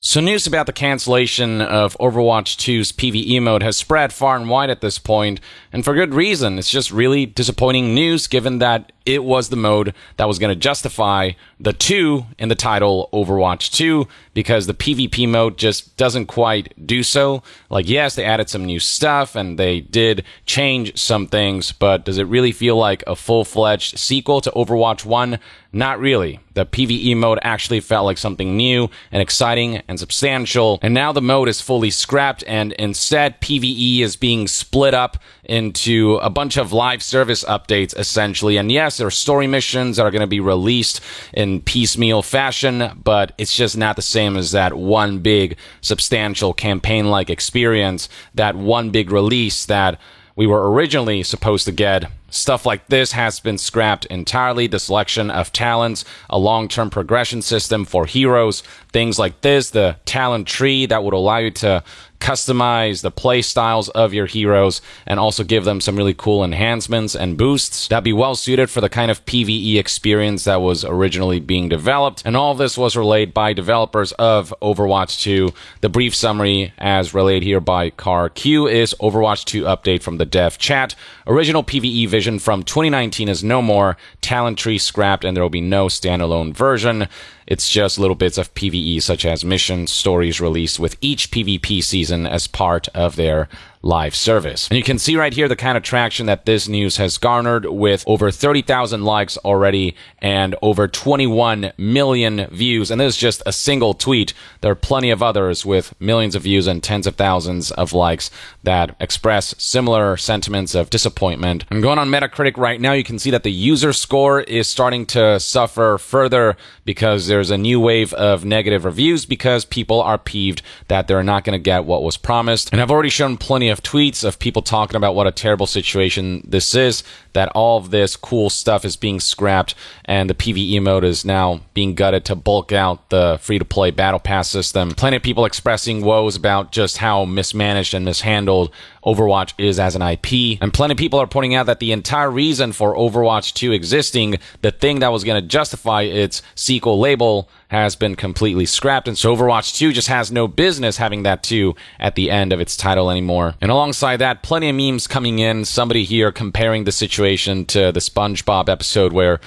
So news about the cancellation of Overwatch 2's PvE mode has spread far and wide at this point, and for good reason. It's just really disappointing news given that it was the mode that was going to justify the 2 in the title Overwatch 2, because the PvP mode just doesn't quite do so. Like, yes, they added some new stuff and they did change some things, but does it really feel like a full-fledged sequel to Overwatch 1? Not really. The PvE mode actually felt like something new and exciting and substantial, and now the mode is fully scrapped, and instead PvE is being split up into a bunch of live service updates, essentially. And yes, there are story missions that are going to be released in piecemeal fashion, but it's just not the same as that one big, substantial campaign-like experience, that one big release that we were originally supposed to get. Stuff like this has been scrapped entirely. The selection of talents, a long-term progression system for heroes, things like this, the talent tree that would allow you to customize the play styles of your heroes and also give them some really cool enhancements and boosts that'd be well suited for the kind of PvE experience that was originally being developed. And all of this was relayed by developers of Overwatch 2. The brief summary, as relayed here by CarQ, is Overwatch 2 update from the dev chat. Original PvE vision from 2019 is no more. Talent tree scrapped, and there will be no standalone version. It's just little bits of PvE, such as mission stories released with each PvP season as part of their live service. And you can see right here the kind of traction that this news has garnered, with over 30,000 likes already and over 21 million views. And this is just a single tweet. There are plenty of others with millions of views and tens of thousands of likes that express similar sentiments of disappointment. And going on Metacritic right now, you can see that the user score is starting to suffer further because there's a new wave of negative reviews because people are peeved that they're not going to get what was promised. And I've already shown plenty of tweets of people talking about what a terrible situation this is, that all of this cool stuff is being scrapped and the PvE mode is now being gutted to bulk out the free-to-play battle pass system. Plenty of people expressing woes about just how mismanaged and mishandled Overwatch is as an IP. And plenty of people are pointing out that the entire reason for Overwatch 2 existing, the thing that was going to justify its sequel label, has been completely scrapped. And so Overwatch 2 just has no business having that 2 at the end of its title anymore. And alongside that, plenty of memes coming in. Somebody here comparing the situation to the SpongeBob episode where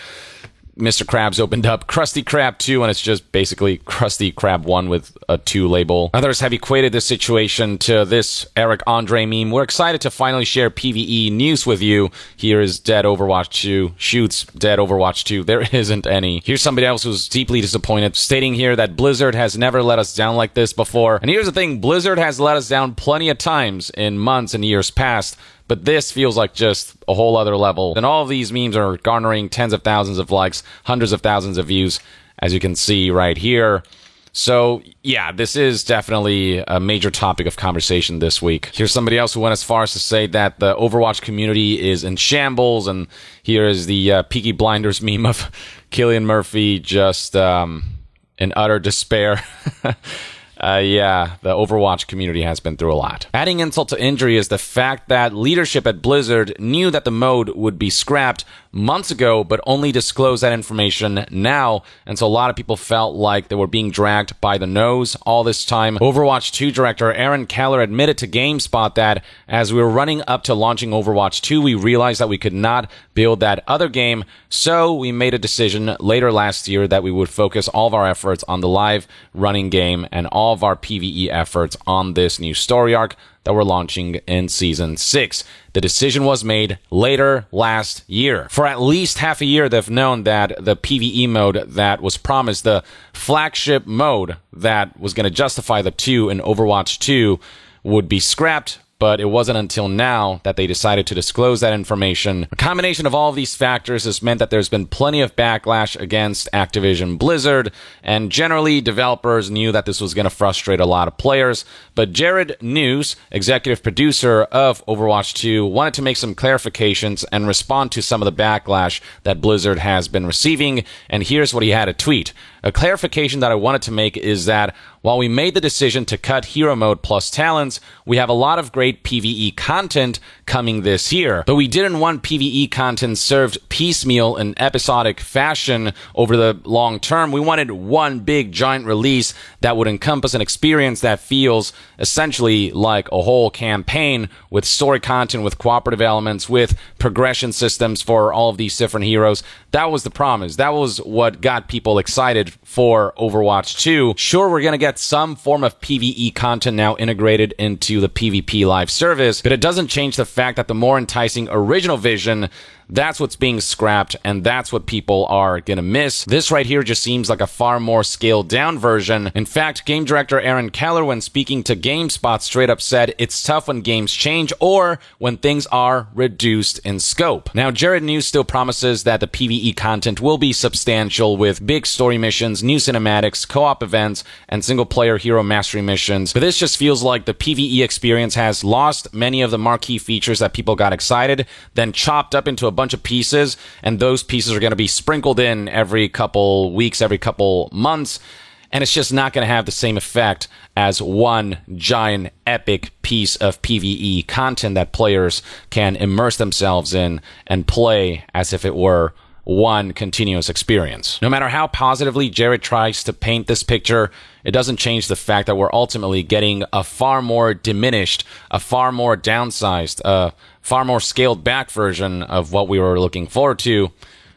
Mr. Krabs opened up Krusty Krab 2, and it's just basically Krusty Krab 1 with a 2 label. Others have equated this situation to this Eric Andre meme. We're excited to finally share PvE news with you. Here is Dead Overwatch 2. Shoots Dead Overwatch 2. There isn't any. Here's somebody else who's deeply disappointed, stating here that Blizzard has never let us down like this before. And here's the thing, Blizzard has let us down plenty of times in months and years past, but this feels like just a whole other level. And all of these memes are garnering tens of thousands of likes, hundreds of thousands of views, as you can see right here. So, yeah, this is definitely a major topic of conversation this week. Here's somebody else who went as far as to say that the Overwatch community is in shambles, and here is the Peaky Blinders meme of Cillian Murphy just in utter despair. Yeah, the Overwatch community has been through a lot. Adding insult to injury is the fact that leadership at Blizzard knew that the mode would be scrapped months ago, but only disclosed that information now, and so a lot of people felt like they were being dragged by the nose all this time. Overwatch 2 director Aaron Keller admitted to GameSpot that as we were running up to launching Overwatch 2, we realized that we could not build that other game, so we made a decision later last year that we would focus all of our efforts on the live running game and all of our PvE efforts on this new story arc that we're launching in Season 6. The decision was made later last year. For at least half a year, they've known that the PvE mode that was promised, the flagship mode that was going to justify the 2 in Overwatch 2, would be scrapped, but it wasn't until now that they decided to disclose that information. A combination of all of these factors has meant that there's been plenty of backlash against Activision Blizzard, and generally developers knew that this was going to frustrate a lot of players. But Jared News, executive producer of Overwatch 2, wanted to make some clarifications and respond to some of the backlash that Blizzard has been receiving, and here's what he had to tweet. A clarification that I wanted to make is that while we made the decision to cut Hero Mode plus Talents, we have a lot of great PvE content coming this year. But we didn't want PvE content served piecemeal in episodic fashion over the long term. We wanted one big giant release that would encompass an experience that feels essentially like a whole campaign, with story content, with cooperative elements, with progression systems for all of these different heroes. That was the promise. That was what got people excited for Overwatch 2. Sure, we're going to get some form of PvE content now integrated into the PvP live service, but it doesn't change the fact that the more enticing original vision, that's what's being scrapped, and that's what people are gonna miss. This right here just seems like a far more scaled down version. In fact, game director Aaron Keller, when speaking to GameSpot, straight up said it's tough when games change or when things are reduced in scope. Now, Jared News still promises that the PvE content will be substantial, with big story missions, new cinematics, co-op events, and single-player hero mastery missions. But this just feels like the PvE experience has lost many of the marquee features that people got excited, then chopped up into a bunch of pieces, and those pieces are going to be sprinkled in every couple weeks, every couple months, and it's just not going to have the same effect as one giant epic piece of PvE content that players can immerse themselves in and play as if it were one continuous experience. No matter how positively Jared tries to paint this picture, it doesn't change the fact that we're ultimately getting a far more diminished, a far more downsized, a far more scaled back version of what we were looking forward to.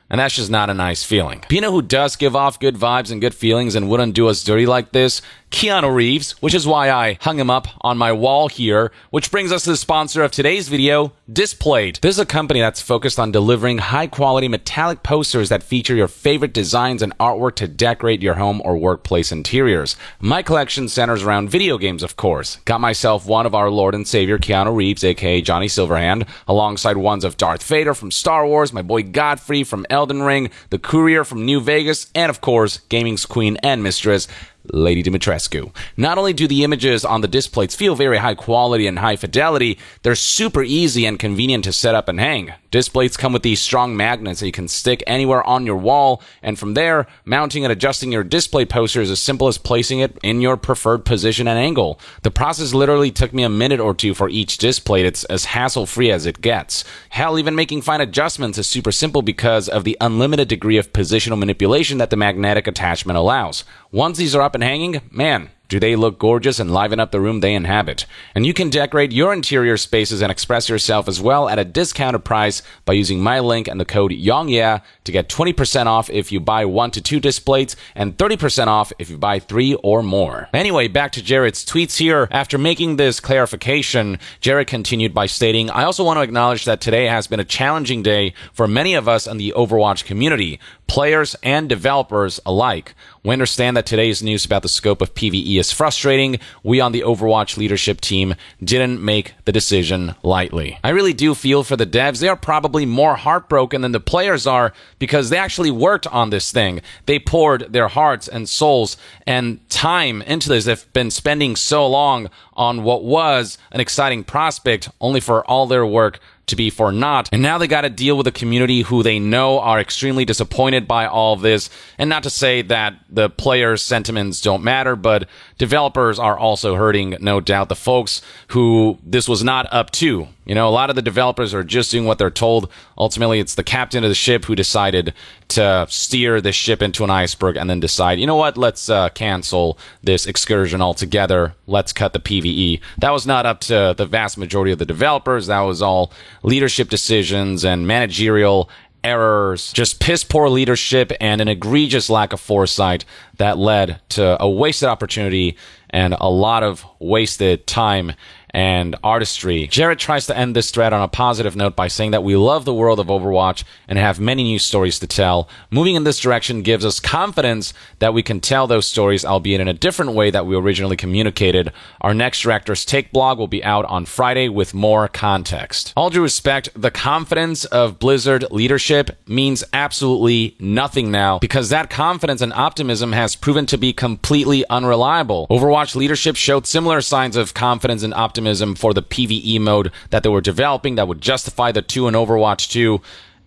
And that's just not a nice feeling. But you know who does give off good vibes and good feelings and wouldn't do us dirty like this? Keanu Reeves, which is why I hung him up on my wall here, which brings us to the sponsor of today's video, Displayed. This is a company that's focused on delivering high-quality metallic posters that feature your favorite designs and artwork to decorate your home or workplace interiors. My collection centers around video games, of course. Got myself one of our Lord and Savior Keanu Reeves, aka Johnny Silverhand, alongside ones of Darth Vader from Star Wars, my boy Godfrey from Elden Ring, the Courier from New Vegas, and of course, gaming's queen and mistress, Lady Dimitrescu. Not only do the images on the displays feel very high quality and high fidelity, they're super easy and convenient to set up and hang. Displays come with these strong magnets that you can stick anywhere on your wall, and from there, mounting and adjusting your display poster is as simple as placing it in your preferred position and angle. The process literally took me a minute or two for each display. It's as hassle-free as it gets. Hell, even making fine adjustments is super simple because of the unlimited degree of positional manipulation that the magnetic attachment allows. Once these are up and hanging, man, do they look gorgeous and liven up the room they inhabit. And you can decorate your interior spaces and express yourself as well at a discounted price by using my link and the code YONGYEAH to get 20% off if you buy 1 to 2 displays and 30% off if you buy 3 or more. Anyway, back to Jared's tweets here. After making this clarification, Jared continued by stating, I also want to acknowledge that today has been a challenging day for many of us in the Overwatch community, players and developers alike. We understand that today's news about the scope of PvE is frustrating. We on the Overwatch leadership team didn't make the decision lightly. I really do feel for the devs. They are probably more heartbroken than the players are because they actually worked on this thing. They poured their hearts and souls and time into this. They've been spending so long on what was an exciting prospect, only for all their work to be for naught. And now they got to deal with a community who they know are extremely disappointed by all of this. And not to say that the players' sentiments don't matter, but developers are also hurting, no doubt. The folks who this was not up to. You know, a lot of the developers are just doing what they're told. Ultimately, it's the captain of the ship who decided to steer the ship into an iceberg and then decide, you know what, let's cancel this excursion altogether. Let's cut the PvE. That was not up to the vast majority of the developers. That was all leadership decisions and managerial errors, just piss poor leadership and an egregious lack of foresight that led to a wasted opportunity and a lot of wasted time and artistry. Jared tries to end this thread on a positive note by saying that we love the world of Overwatch and have many new stories to tell. Moving in this direction gives us confidence that we can tell those stories, albeit in a different way that we originally communicated. Our next Director's Take blog will be out on Friday with more context. All due respect, the confidence of Blizzard leadership means absolutely nothing now because that confidence and optimism has proven to be completely unreliable. Overwatch leadership showed similar signs of confidence and optimism for the PvE mode that they were developing that would justify the 2 in Overwatch 2,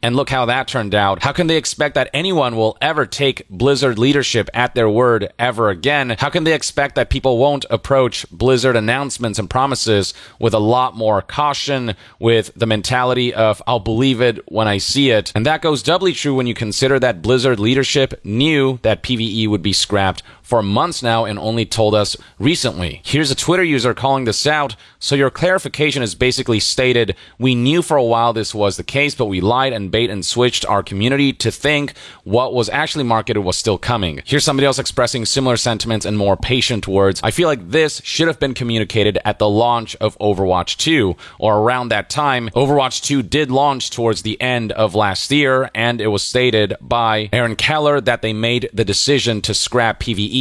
And look how that turned out. How can they expect that anyone will ever take Blizzard leadership at their word ever again? How can they expect that people won't approach Blizzard announcements and promises with a lot more caution, with the mentality of, I'll believe it when I see it? And that goes doubly true when you consider that Blizzard leadership knew that PvE would be scrapped for months now and only told us recently. Here's a Twitter user calling this out. So your clarification is basically stated, we knew for a while this was the case, but we lied and bait and switched our community to think what was actually marketed was still coming. Here's somebody else expressing similar sentiments in more patient words. I feel like this should have been communicated at the launch of Overwatch 2 or around that time. Overwatch 2 did launch towards the end of last year, and it was stated by Aaron Keller that they made the decision to scrap PvE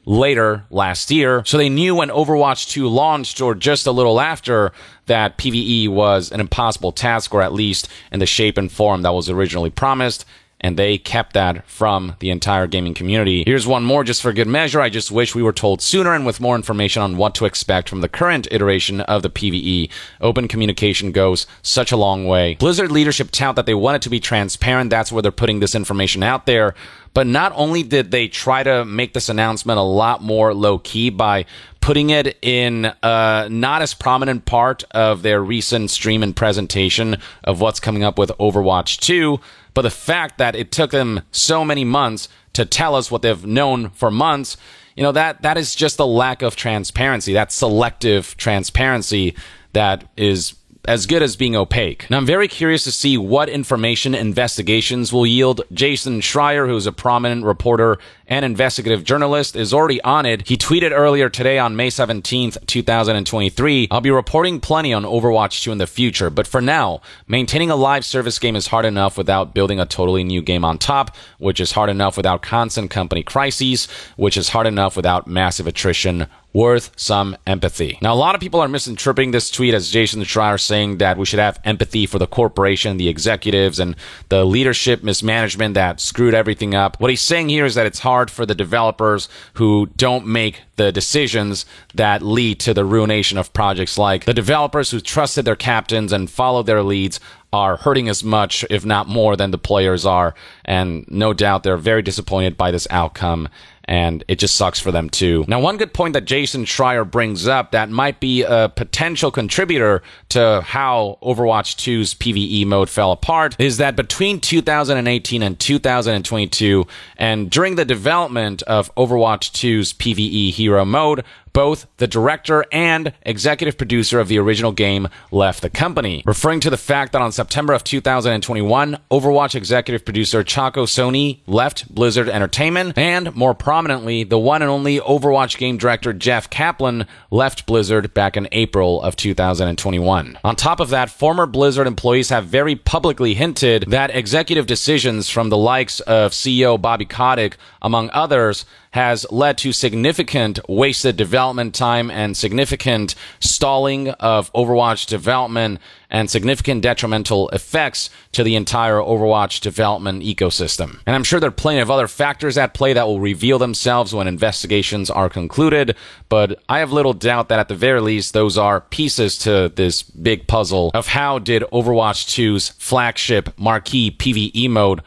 later last year. So they knew when Overwatch 2 launched, or just a little after, that PvE was an impossible task, or at least in the shape and form that was originally promised. And they kept that from the entire gaming community. Here's one more just for good measure. I just wish we were told sooner and with more information on what to expect from the current iteration of the PvE. Open communication goes such a long way. Blizzard leadership tout that they wanted to be transparent. That's where they're putting this information out there. But not only did they try to make this announcement a lot more low-key by putting it in not as prominent part of their recent stream and presentation of what's coming up with Overwatch 2, but the fact that it took them so many months to tell us what they've known for months, you know, that is just a lack of transparency. That selective transparency that is as good as being opaque. Now, I'm very curious to see what information investigations will yield. Jason Schreier, who's a prominent reporter and investigative journalist, is already on it. He tweeted earlier today on May 17th, 2023, I'll be reporting plenty on Overwatch 2 in the future, but for now, maintaining a live service game is hard enough without building a totally new game on top, which is hard enough without constant company crises, which is hard enough without massive attrition. Worth some empathy. Now, a lot of people are misinterpreting this tweet as Jason Schreier saying that we should have empathy for the corporation, the executives, and the leadership mismanagement that screwed everything up. What he's saying here is that it's hard for the developers who don't make the decisions that lead to the ruination of projects. Like the developers who trusted their captains and followed their leads are hurting as much, if not more, than the players are. And no doubt they're very disappointed by this outcome. And it just sucks for them too. Now, one good point that Jason Schreier brings up that might be a potential contributor to how Overwatch 2's PvE mode fell apart is that between 2018 and 2022, and during the development of Overwatch 2's PvE hero mode, both the director and executive producer of the original game left the company, referring to the fact that on September of 2021, Overwatch executive producer Chaco Sony left Blizzard Entertainment, and more prominently, the one and only Overwatch game director Jeff Kaplan left Blizzard back in April of 2021. On top of that, former Blizzard employees have very publicly hinted that executive decisions from the likes of CEO Bobby Kotick, among others, has led to significant wasted development time and significant stalling of Overwatch development and significant detrimental effects to the entire Overwatch development ecosystem. And I'm sure there are plenty of other factors at play that will reveal themselves when investigations are concluded, but I have little doubt that at the very least those are pieces to this big puzzle of how did Overwatch 2's flagship marquee PvE mode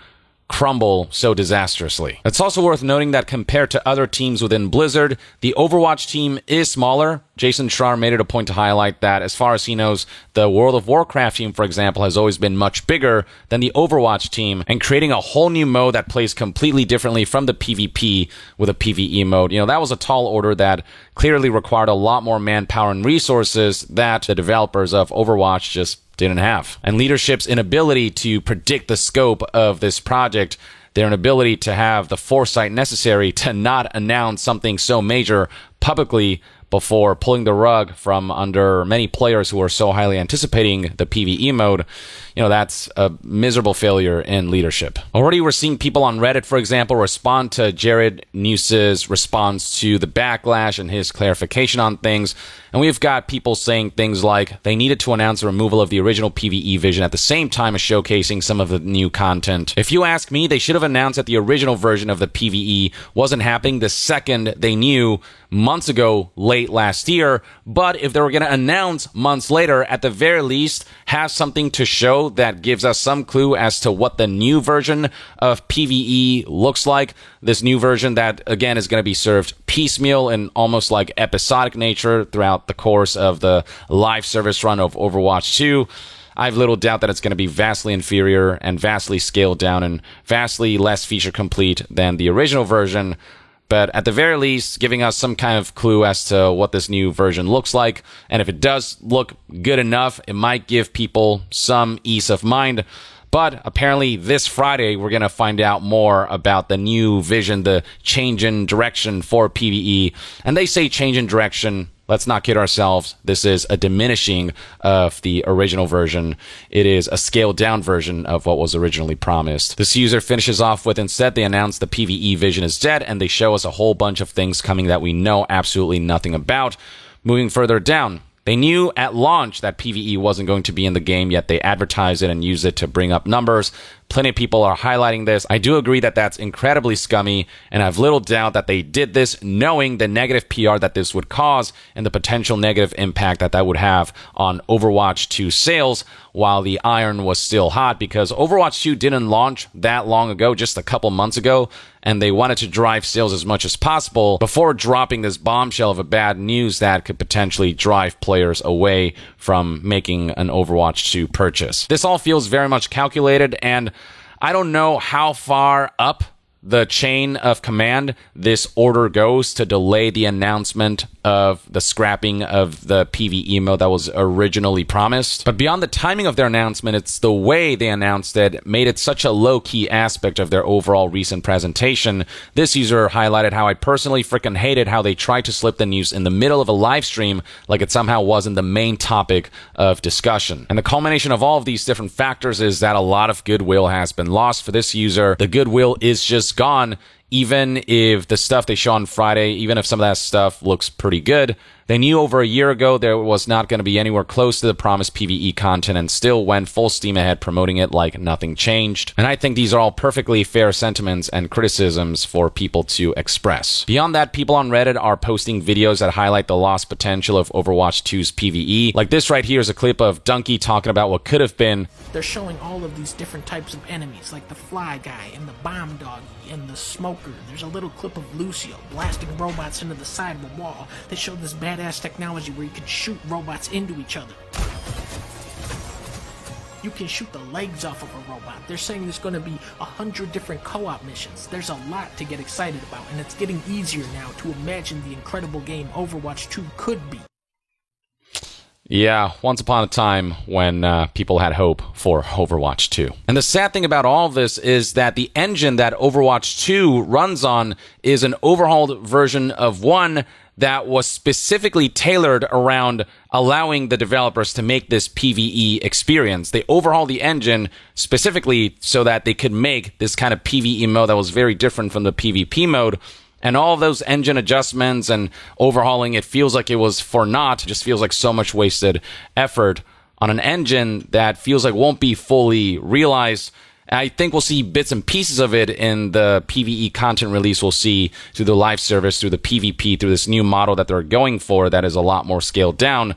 crumble so disastrously. It's also worth noting that compared to other teams within Blizzard, the Overwatch team is smaller. Jason Schreier made it a point to highlight that, as far as he knows, the World of Warcraft team, for example, has always been much bigger than the Overwatch team, and creating a whole new mode that plays completely differently from the PvP with a PvE mode. You know, that was a tall order that clearly required a lot more manpower and resources that the developers of Overwatch just didn't have. And leadership's inability to predict the scope of this project, their inability to have the foresight necessary to not announce something so major publicly before pulling the rug from under many players who are so highly anticipating the PvE mode, you know, that's a miserable failure in leadership. Already we're seeing people on Reddit, for example, respond to Jared News's response to the backlash and his clarification on things. And we've got people saying things like they needed to announce the removal of the original PvE vision at the same time as showcasing some of the new content. If you ask me, they should have announced that the original version of the PvE wasn't happening the second they knew months ago, late last year. But if they were going to announce months later, at the very least, have something to show that gives us some clue as to what the new version of PVE looks like. This new version that, again, is going to be served piecemeal in almost like episodic nature throughout the course of the live service run of Overwatch 2. I have little doubt that it's going to be vastly inferior and vastly scaled down and vastly less feature complete than the original version. But at the very least, giving us some kind of clue as to what this new version looks like. And if it does look good enough, it might give people some ease of mind. But apparently this Friday, we're going to find out more about the new vision, the change in direction for PvE. And they say change in direction. Let's not kid ourselves. This is a diminishing of the original version. It is a scaled down version of what was originally promised. This user finishes off with, instead, they announce the PvE vision is dead, and they show us a whole bunch of things coming that we know absolutely nothing about. Moving further down, they knew at launch that PvE wasn't going to be in the game, yet they advertised it and used it to bring up numbers. Plenty of people are highlighting this. I do agree that that's incredibly scummy, and I have little doubt that they did this knowing the negative PR that this would cause and the potential negative impact that that would have on Overwatch 2 sales while the iron was still hot, because Overwatch 2 didn't launch that long ago, just a couple months ago, and they wanted to drive sales as much as possible before dropping this bombshell of a bad news that could potentially drive players away from making an Overwatch 2 purchase. This all feels very much calculated, and I don't know how far up the chain of command this order goes to delay the announcement of the scrapping of the PvE mode that was originally promised. But beyond the timing of their announcement, it's the way they announced it made it such a low-key aspect of their overall recent presentation. This user highlighted how I personally freaking hated how they tried to slip the news in the middle of a live stream like it somehow wasn't the main topic of discussion. And the culmination of all of these different factors is that a lot of goodwill has been lost for this user. The goodwill is just gone. Even if the stuff they show on Friday, even if some of that stuff looks pretty good, they knew over a year ago there was not going to be anywhere close to the promised PvE content and still went full steam ahead promoting it like nothing changed. And I think these are all perfectly fair sentiments and criticisms for people to express. Beyond that, people on Reddit are posting videos that highlight the lost potential of Overwatch 2's PvE. Like this right here is a clip of Donkey talking about what could have been. They're showing all of these different types of enemies, like the fly guy and the bomb dog and the smoker. There's a little clip of Lucio blasting robots into the side of a wall. They show this badass technology where you can shoot robots into each other. You can shoot the legs off of a robot. They're saying there's going to be 100 different co-op missions. There's a lot to get excited about, and it's getting easier now to imagine the incredible game Overwatch 2 could be. Yeah, once upon a time when people had hope for Overwatch 2. And the sad thing about all of this is that the engine that Overwatch 2 runs on is an overhauled version of 1 that was specifically tailored around allowing the developers to make this PvE experience. They overhauled the engine specifically so that they could make this kind of PvE mode that was very different from the PvP mode. And all of those engine adjustments and overhauling, it feels like it was for naught. It just feels like so much wasted effort on an engine that feels like won't be fully realized. I think we'll see bits and pieces of it in the PvE content release we'll see through the live service, through the PvP, through this new model that they're going for that is a lot more scaled down.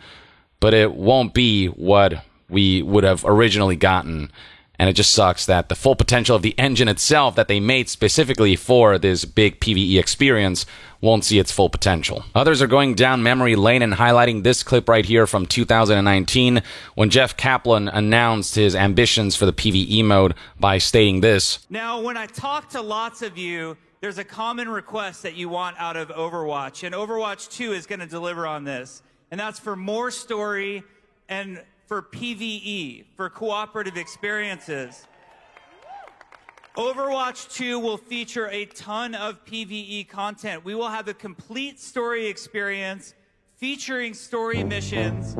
But it won't be what we would have originally gotten. And it just sucks that the full potential of the engine itself that they made specifically for this big PvE experience won't see its full potential. Others are going down memory lane and highlighting this clip right here from 2019 when Jeff Kaplan announced his ambitions for the PvE mode by stating this. Now, when I talk to lots of you, there's a common request that you want out of Overwatch, and Overwatch 2 is going to deliver on this. And that's for more story and for PVE, for cooperative experiences. Overwatch 2 will feature a ton of PVE content. We will have a complete story experience featuring story missions.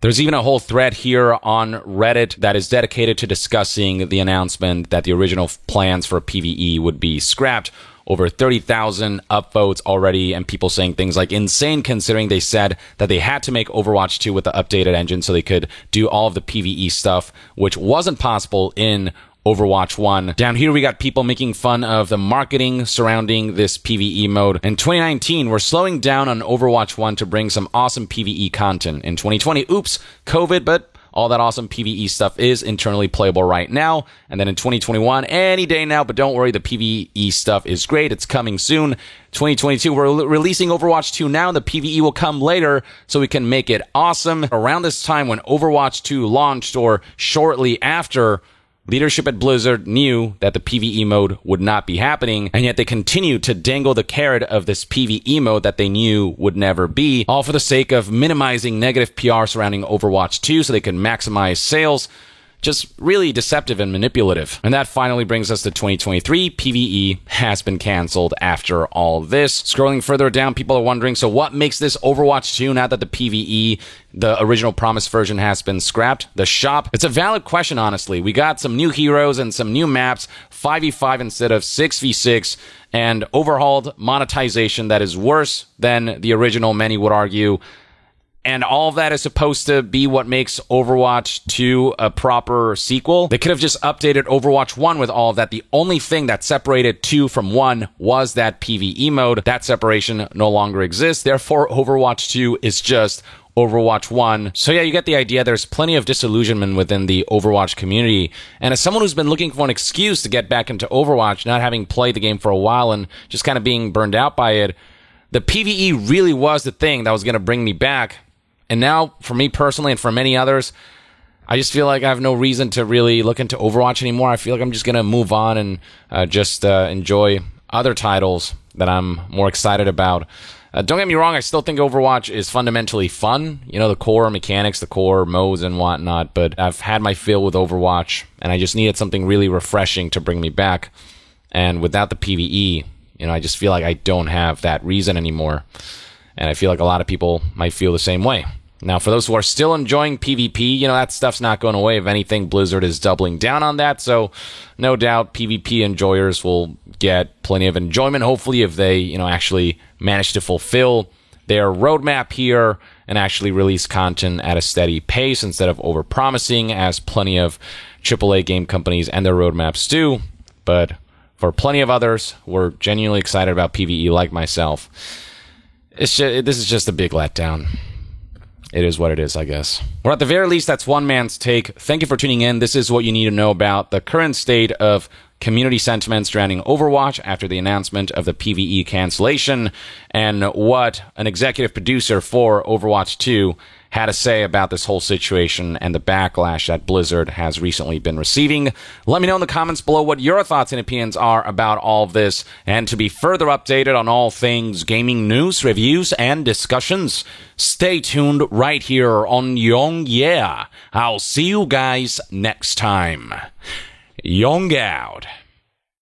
There's even a whole thread here on Reddit that is dedicated to discussing the announcement that the original plans for PVE would be scrapped. Over 30,000 upvotes already, and people saying things like insane considering they said that they had to make Overwatch 2 with the updated engine so they could do all of the PvE stuff, which wasn't possible in Overwatch 1. Down here, we got people making fun of the marketing surrounding this PvE mode. In 2019, we're slowing down on Overwatch 1 to bring some awesome PvE content. In 2020, oops, COVID, but all that awesome PvE stuff is internally playable right now. And then in 2021, any day now, but don't worry, the PvE stuff is great. It's coming soon. 2022, we're releasing Overwatch 2 now. The PvE will come later, so we can make it awesome. Around this time when Overwatch 2 launched, or shortly after, leadership at Blizzard knew that the PvE mode would not be happening, and yet they continued to dangle the carrot of this PvE mode that they knew would never be, all for the sake of minimizing negative PR surrounding Overwatch 2 so they could maximize sales. Just really deceptive and manipulative. And that finally brings us to 2023. PvE has been canceled after all this. Scrolling further down, people are wondering, so what makes this Overwatch 2 now that the PvE, the original promised version, has been scrapped? The shop? It's a valid question, honestly. We got some new heroes and some new maps, 5v5 instead of 6v6, and overhauled monetization that is worse than the original, many would argue. And all of that is supposed to be what makes Overwatch 2 a proper sequel. They could have just updated Overwatch 1 with all of that. The only thing that separated 2 from 1 was that PvE mode. That separation no longer exists. Therefore, Overwatch 2 is just Overwatch 1. So yeah, you get the idea. There's plenty of disillusionment within the Overwatch community. And as someone who's been looking for an excuse to get back into Overwatch, not having played the game for a while and just kind of being burned out by it, the PvE really was the thing that was going to bring me back. And now, for me personally and for many others, I just feel like I have no reason to really look into Overwatch anymore. I feel like I'm just going to move on and just enjoy other titles that I'm more excited about. Don't get me wrong, I still think Overwatch is fundamentally fun. You know, the core mechanics, the core modes and whatnot. But I've had my fill with Overwatch, and I just needed something really refreshing to bring me back. And without the PvE, you know, I just feel like I don't have that reason anymore. And I feel like a lot of people might feel the same way. Now, for those who are still enjoying PvP, you know, that stuff's not going away. If anything, Blizzard is doubling down on that. So, no doubt, PvP enjoyers will get plenty of enjoyment, hopefully, if they, you know, actually manage to fulfill their roadmap here and actually release content at a steady pace instead of overpromising, as plenty of AAA game companies and their roadmaps do. But for plenty of others, we're genuinely excited about PvE, like myself. This is just a big letdown. It is what it is, I guess. Well, at the very least, that's one man's take. Thank you for tuning in. This is what you need to know about the current state of community sentiment surrounding Overwatch after the announcement of the PvE cancellation, and what an executive producer for Overwatch 2 had to say about this whole situation and the backlash that Blizzard has recently been receiving. Let me know in the comments below what your thoughts and opinions are about all of this, and to be further updated on all things gaming news, reviews, and discussions, stay tuned right here on Young Yeah. I'll see you guys next time. Young out.